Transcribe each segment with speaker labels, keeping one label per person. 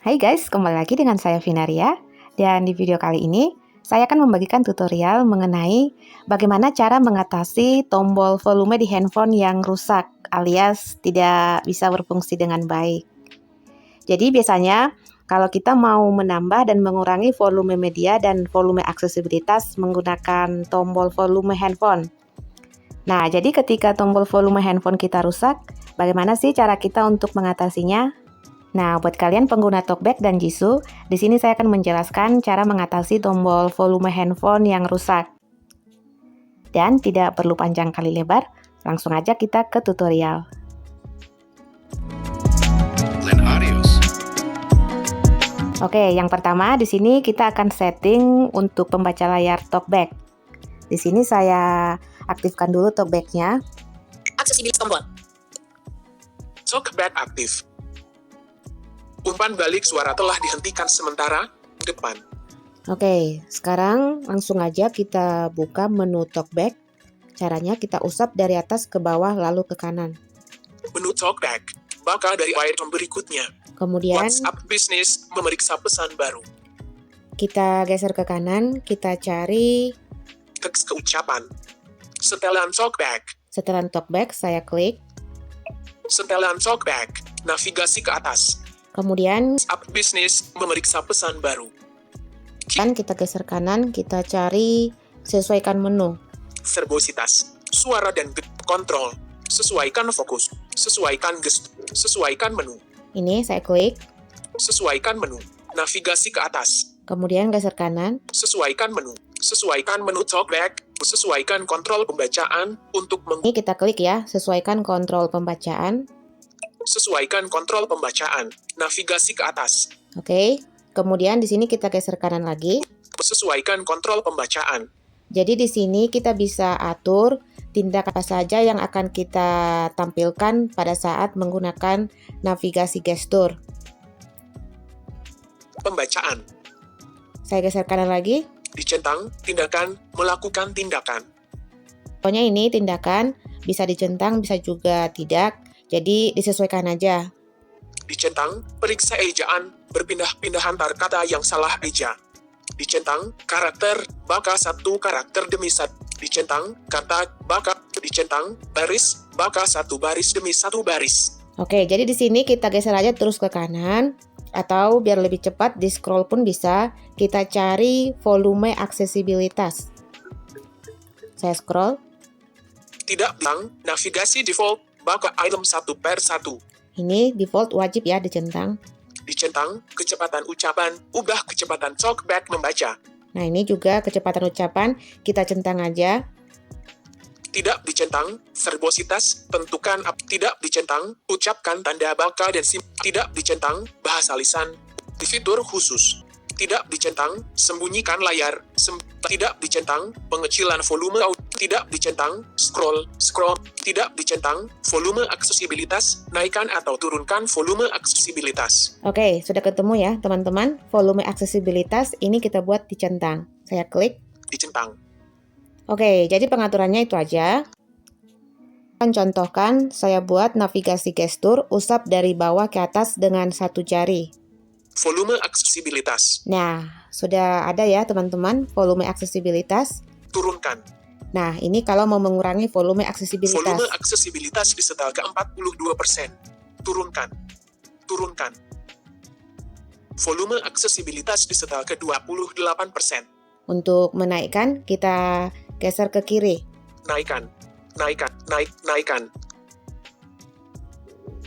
Speaker 1: Hai guys, kembali lagi dengan saya Vinaria. Dan di video kali ini, saya akan membagikan tutorial mengenai bagaimana cara mengatasi tombol volume di handphone yang rusak alias tidak bisa berfungsi dengan baik. Jadi biasanya kalau kita mau menambah dan mengurangi volume media dan volume aksesibilitas menggunakan tombol volume handphone. Nah, jadi ketika tombol volume handphone kita rusak, bagaimana sih cara kita untuk mengatasinya? Nah, buat kalian pengguna TalkBack dan Jisoo, di sini saya akan menjelaskan cara mengatasi tombol volume handphone yang rusak. Dan tidak perlu panjang kali lebar, langsung aja kita ke tutorial. Oke, yang pertama di sini kita akan setting untuk pembaca layar TalkBack. Di sini saya aktifkan dulu TalkBack-nya.
Speaker 2: Aksesibilitas tombol. TalkBack aktif. Umpan balik suara telah dihentikan sementara, depan.
Speaker 1: Oke, sekarang langsung aja kita buka menu TalkBack. Caranya kita usap dari atas ke bawah lalu ke kanan.
Speaker 2: Menu TalkBack, bakal dari item berikutnya.
Speaker 1: Kemudian
Speaker 2: WhatsApp Business, memeriksa pesan baru.
Speaker 1: kita geser ke kanan, kita cari
Speaker 2: Teks keucapan. Setelan TalkBack.
Speaker 1: setelan TalkBack, saya klik.
Speaker 2: Setelan TalkBack, navigasi ke atas.
Speaker 1: Kemudian
Speaker 2: WhatsApp Business, memeriksa pesan baru.
Speaker 1: kan kita geser kanan, kita cari sesuaikan menu.
Speaker 2: Verbositas, suara dan kontrol. Sesuaikan fokus. Sesuaikan gestur. Sesuaikan menu.
Speaker 1: Ini saya klik.
Speaker 2: Sesuaikan menu. Navigasi ke atas.
Speaker 1: Kemudian geser kanan.
Speaker 2: Sesuaikan menu. Sesuaikan menu TalkBack. Sesuaikan kontrol pembacaan untuk
Speaker 1: Ini kita klik ya, sesuaikan kontrol pembacaan.
Speaker 2: sesuaikan kontrol pembacaan. Navigasi ke atas.
Speaker 1: Oke. Kemudian di sini kita geser kanan lagi.
Speaker 2: Sesuaikan kontrol pembacaan.
Speaker 1: Jadi di sini kita bisa atur tindak apa saja yang akan kita tampilkan pada saat menggunakan navigasi gestur.
Speaker 2: Pembacaan.
Speaker 1: Saya geser kanan lagi.
Speaker 2: Dicentang, tindakan, melakukan tindakan.
Speaker 1: Pokoknya ini tindakan bisa dicentang, bisa juga tidak. Jadi disesuaikan aja.
Speaker 2: Dicentang, periksa ejaan, berpindah-pindah antar kata yang salah eja. Dicentang, karakter, baka satu karakter demi satu. Dicentang, kata, baka, dicentang, baris, baka satu baris demi satu baris.
Speaker 1: Oke, jadi di sini kita geser aja terus ke kanan. Atau biar lebih cepat di scroll pun bisa. Kita cari volume aksesibilitas. Saya scroll.
Speaker 2: Tidak bilang, navigasi default, baka item 1/1.
Speaker 1: Ini default wajib ya dicentang.
Speaker 2: Dicentang, kecepatan ucapan, ubah kecepatan TalkBack membaca.
Speaker 1: Nah ini juga kecepatan ucapan, kita centang aja.
Speaker 2: Tidak dicentang, verbositas, tentukan tidak dicentang, ucapkan tanda baka dan tidak dicentang, bahasa lisan, fitur khusus. Tidak dicentang, sembunyikan layar, tidak dicentang, pengecilan volume tidak dicentang, scroll, tidak dicentang, volume aksesibilitas, naikkan atau turunkan volume aksesibilitas.
Speaker 1: Oke, sudah ketemu ya teman-teman, volume aksesibilitas ini kita buat dicentang. Saya klik.
Speaker 2: Dicentang.
Speaker 1: Oke, jadi pengaturannya itu aja. Contohkan, saya buat navigasi gestur usap dari bawah ke atas dengan satu jari.
Speaker 2: Volume aksesibilitas.
Speaker 1: Nah, sudah ada ya teman-teman volume aksesibilitas.
Speaker 2: Turunkan.
Speaker 1: Nah, ini kalau mau mengurangi volume aksesibilitas.
Speaker 2: Volume aksesibilitas disetel ke 42%. Turunkan. Turunkan. Volume aksesibilitas disetel ke 28%.
Speaker 1: Untuk menaikkan, kita geser ke kiri.
Speaker 2: Naikkan. Naikkan.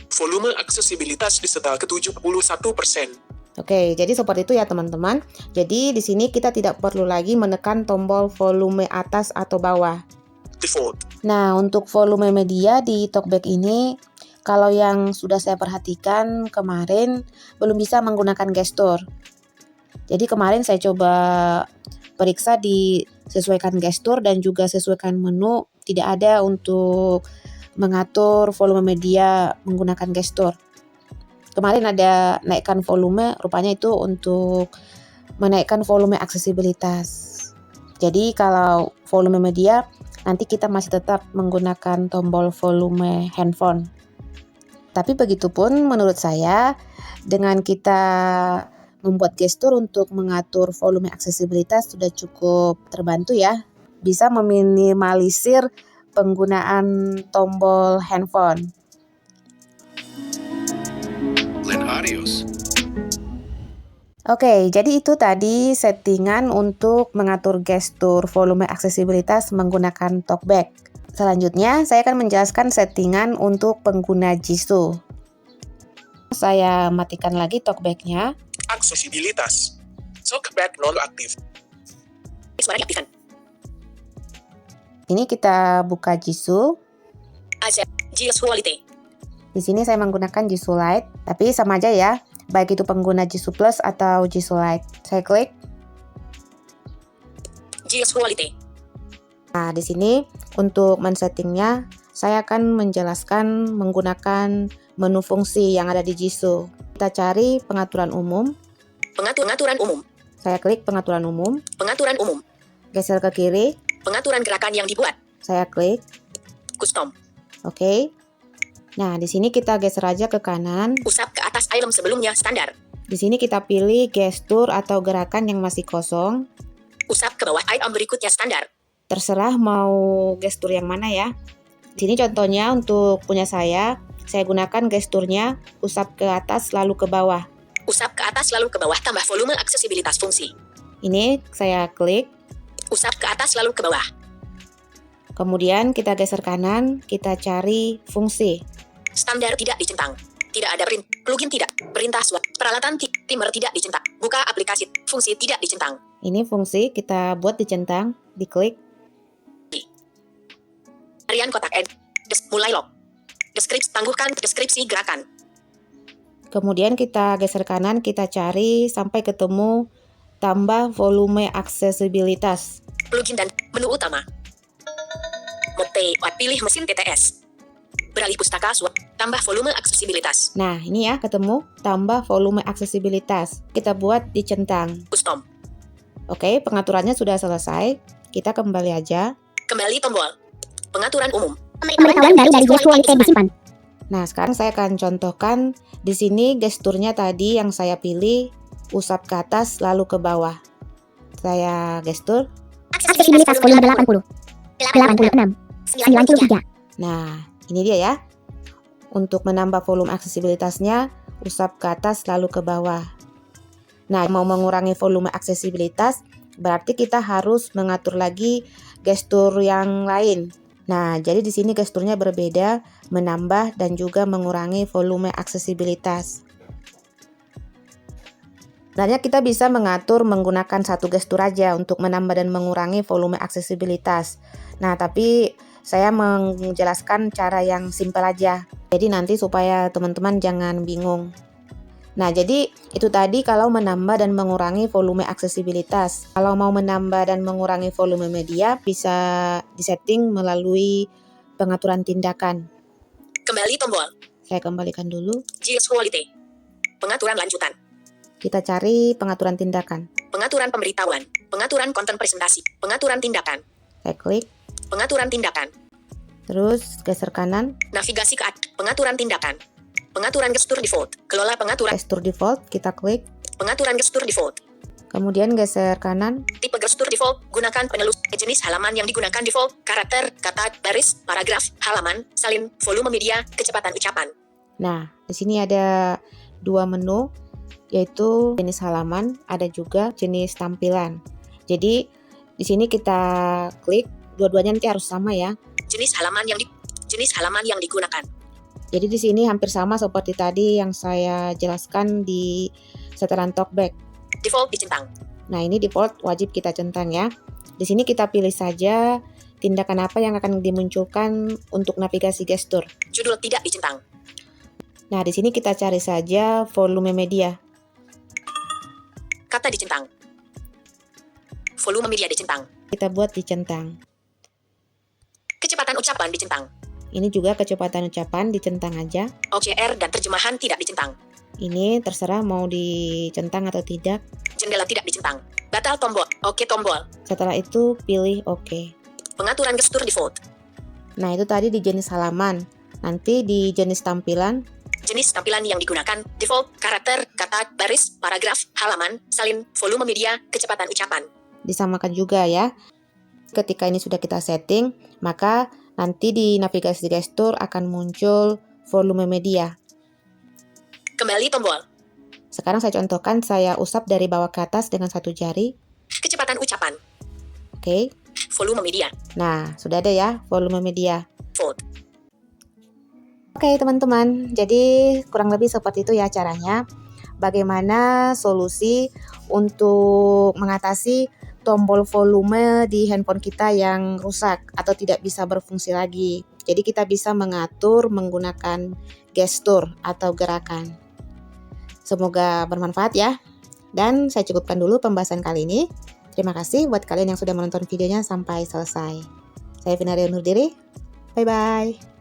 Speaker 2: Volume aksesibilitas disetel ke 71%.
Speaker 1: Oke, jadi seperti itu ya teman-teman. Jadi di sini kita tidak perlu lagi menekan tombol volume atas atau bawah.
Speaker 2: Default.
Speaker 1: Nah, untuk volume media di TalkBack ini, kalau yang sudah saya perhatikan kemarin belum bisa menggunakan gestur. Jadi kemarin saya coba periksa di sesuaikan gestur dan juga sesuaikan menu, tidak ada untuk mengatur volume media menggunakan gestur. Kemarin ada naikkan volume, rupanya itu untuk menaikkan volume aksesibilitas. Jadi kalau volume media, nanti kita masih tetap menggunakan tombol volume handphone. Tapi begitupun menurut saya, dengan kita membuat gestur untuk mengatur volume aksesibilitas sudah cukup terbantu ya. Bisa meminimalisir penggunaan tombol handphone. Oke, jadi itu tadi settingan untuk mengatur gestur volume aksesibilitas menggunakan talkback. Selanjutnya, saya akan menjelaskan settingan untuk pengguna Jisoo. Saya matikan lagi talkback-nya.
Speaker 2: Aksesibilitas. Talkback nonaktif.
Speaker 3: Suara diaktifkan.
Speaker 1: Ini kita buka Jisoo.
Speaker 3: Jisoo Lite.
Speaker 1: Di sini saya menggunakan Jisoo Lite, tapi sama aja ya, baik itu pengguna Jisoo Plus atau Jisoo Lite. Saya klik.
Speaker 3: Jisoo Lite.
Speaker 1: Nah, di sini untuk men-settingnya, saya akan menjelaskan menggunakan menu fungsi yang ada di Jisoo. Kita cari pengaturan umum.
Speaker 3: Pengaturan umum.
Speaker 1: Saya klik pengaturan umum.
Speaker 3: Pengaturan umum.
Speaker 1: Geser ke kiri.
Speaker 3: Pengaturan gerakan yang dibuat.
Speaker 1: Saya klik.
Speaker 3: Custom.
Speaker 1: Oke. Nah, di sini kita geser aja ke kanan.
Speaker 3: Usap ke atas item sebelumnya standar.
Speaker 1: Di sini kita pilih gestur atau gerakan yang masih kosong.
Speaker 3: Usap ke bawah item berikutnya standar.
Speaker 1: Terserah mau gestur yang mana ya. Di sini contohnya untuk punya saya gunakan gesturnya usap ke atas lalu ke bawah.
Speaker 3: Usap ke atas lalu ke bawah tambah volume aksesibilitas fungsi.
Speaker 1: Ini saya klik.
Speaker 3: Usap ke atas lalu ke bawah.
Speaker 1: Kemudian kita geser kanan, kita cari fungsi.
Speaker 3: Standar tidak dicentang. Tidak ada plugin tidak. Perintah suara. Peralatan timer tidak dicentang. Buka aplikasi. Fungsi tidak dicentang.
Speaker 1: Ini fungsi kita buat dicentang, diklik.
Speaker 3: Harian kotak mulai log. Tangguhkan deskripsi gerakan.
Speaker 1: Kemudian kita geser kanan, kita cari sampai ketemu tambah volume aksesibilitas.
Speaker 3: Plugin dan menu utama. Pilih mesin TTS. Beralih pustaka tambah volume aksesibilitas.
Speaker 1: Nah, ini ya ketemu tambah volume aksesibilitas. Kita buat dicentang.
Speaker 3: Custom.
Speaker 1: Oke, pengaturannya sudah selesai. Kita kembali aja.
Speaker 3: Kembali tombol. Pengaturan umum.
Speaker 4: Pemberitahuan baru dari Jisoo Lite disimpan.
Speaker 1: Nah, sekarang saya akan contohkan di sini gesturnya tadi yang saya pilih usap ke atas lalu ke bawah. Saya gestur.
Speaker 4: Aksesibilitas volume 80. 86. 93.
Speaker 1: Nah, ini dia ya. Untuk menambah volume aksesibilitasnya, usap ke atas lalu ke bawah. Nah, mau mengurangi volume aksesibilitas, berarti kita harus mengatur lagi gestur yang lain. Nah, jadi di sini gesturnya berbeda, menambah dan juga mengurangi volume aksesibilitas. Sebenarnya kita bisa mengatur menggunakan satu gestur aja untuk menambah dan mengurangi volume aksesibilitas. Nah, tapi saya menjelaskan cara yang simpel aja. Jadi nanti supaya teman-teman jangan bingung. Nah, jadi itu tadi kalau menambah dan mengurangi volume aksesibilitas. Kalau mau menambah dan mengurangi volume media, bisa disetting melalui pengaturan tindakan.
Speaker 3: Kembali tombol.
Speaker 1: Saya kembalikan dulu.
Speaker 3: Jisoo Lite. Pengaturan lanjutan.
Speaker 1: Kita cari pengaturan tindakan.
Speaker 3: Pengaturan pemberitahuan. Pengaturan konten presentasi. Pengaturan tindakan.
Speaker 1: Saya klik.
Speaker 3: Pengaturan tindakan.
Speaker 1: Terus geser kanan.
Speaker 3: Navigasi ke pengaturan tindakan. Pengaturan gestur default. Kelola pengaturan.
Speaker 1: Gestur default, kita klik.
Speaker 3: Pengaturan gestur default.
Speaker 1: Kemudian geser kanan.
Speaker 3: Tipe gestur default. Gunakan penelus. Jenis halaman yang digunakan default. Karakter, kata, baris, paragraf, halaman, salin, volume media, kecepatan ucapan.
Speaker 1: Nah, di sini ada dua menu, yaitu jenis halaman, ada juga jenis tampilan. Jadi di sini kita klik, dua-duanya nanti harus sama ya.
Speaker 3: Jenis halaman yang digunakan.
Speaker 1: Jadi di sini hampir sama seperti tadi yang saya jelaskan di setelan talkback.
Speaker 3: Default dicentang.
Speaker 1: Nah, ini default wajib kita centang ya. Di sini kita pilih saja tindakan apa yang akan dimunculkan untuk navigasi gestur.
Speaker 3: Judul tidak dicentang.
Speaker 1: Nah, di sini kita cari saja volume media.
Speaker 3: Kata dicentang. Volume media dicentang.
Speaker 1: Kita buat dicentang.
Speaker 3: Kecepatan ucapan dicentang.
Speaker 1: Ini juga kecepatan ucapan dicentang aja.
Speaker 3: OCR dan terjemahan tidak dicentang.
Speaker 1: Ini terserah mau dicentang atau tidak.
Speaker 3: Jendela tidak dicentang. Batal tombol. Oke tombol.
Speaker 1: Setelah itu pilih OK.
Speaker 3: Pengaturan gestur default.
Speaker 1: Nah, itu tadi di jenis halaman. Nanti di jenis tampilan.
Speaker 3: jenis tampilan yang digunakan, default, karakter, kata, baris, paragraf, halaman, salin, volume media, kecepatan ucapan.
Speaker 1: Disamakan juga ya. Ketika ini sudah kita setting, maka nanti di navigasi gestur akan muncul volume media.
Speaker 3: Kembali tombol.
Speaker 1: Sekarang saya contohkan, saya usap dari bawah ke atas dengan satu jari.
Speaker 3: Kecepatan ucapan.
Speaker 1: Oke.
Speaker 3: Volume media.
Speaker 1: Nah, sudah ada ya volume media.
Speaker 3: Volt.
Speaker 1: Oke teman-teman, jadi kurang lebih seperti itu ya caranya. Bagaimana solusi untuk mengatasi tombol volume di handphone kita yang rusak atau tidak bisa berfungsi lagi. Jadi kita bisa mengatur menggunakan gestur atau gerakan. Semoga bermanfaat ya. Dan saya cukupkan dulu pembahasan kali ini. Terima kasih buat kalian yang sudah menonton videonya sampai selesai. Saya Finaria undur diri. Bye-bye.